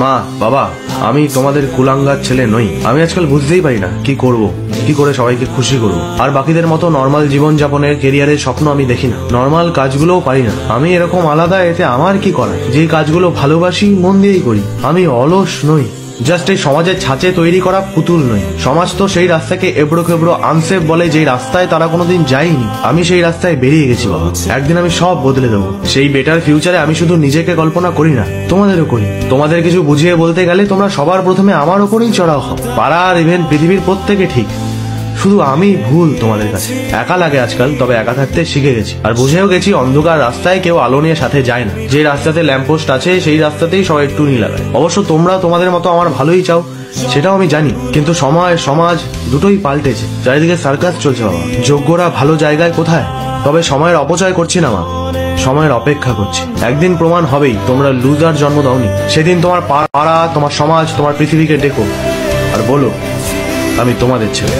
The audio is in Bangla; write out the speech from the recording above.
মা বাবা, আমি তোমাদের কুলাঙ্গার ছেলে নই। আমি আজকাল বুঝতেই পারি না কি করব, কি করে সবাইকে খুশি করব। আর বাকিদের মতো নর্মাল জীবন যাপনের কেরিয়ারের স্বপ্ন আমি দেখি না, নর্মাল কাজগুলোও পারি না। আমি এরকম আলাদা, এতে আমার কি করা? যে কাজগুলো ভালোবাসি মন দিয়েই করি। আমি অলস নই, জাস্ট এই সমাজের ছাঁচে তৈরি করা পুতুল নই। সমাজ তো সেই রাস্তাকে এবড়ো খেবড়ো আনসেফ বলে, যেই রাস্তায় তারা কোনোদিন যায়নি। আমি সেই রাস্তায় বেরিয়ে গেছি বাবা। একদিন আমি সব বদলে দেবো। সেই বেটার ফিউচারে আমি শুধু নিজেকে কল্পনা করি না, তোমাদেরও করি। তোমাদের কিছু বুঝিয়ে বলতে গেলে তোমরা সবার প্রথমে আমার ওপরেই চড়াও হও। পাড়ার ইভেন পৃথিবীর প্রত্যেকে ঠিক, শুধু আমি ভুল তোমাদের কাছে। একা লাগে আজকাল, তবে একা থাকতে শিখে গেছি। আর বুঝেও গেছি অন্ধকার রাস্তায় কেউ আলো নিয়ে সাথে যায় না। যে রাস্তাতে ল্যাম্পপোস্ট আছে সেই রাস্তাতেই সবাই টুনি লাগায়। অবশ্য তোমরা তোমাদের মতো আমার ভালোই চাও, সেটাও আমি জানি। কিন্তু সময় সমাজ দুটোই পাল্টেছে। চারিদিকে সার্কাস চলছে বাবা। যোগ্যরা ভালো জায়গায় কোথায়? তবে সময়ের অপচয় করছি না মা, সময়ের অপেক্ষা করছি। একদিন প্রমাণ হবেই তোমরা লুজার জন্ম দাওনি। সেদিন তোমার পাড়া, তোমার সমাজ, তোমার পৃথিবীকে ডেকো আর বলো আমি তোমাদের ছেলে।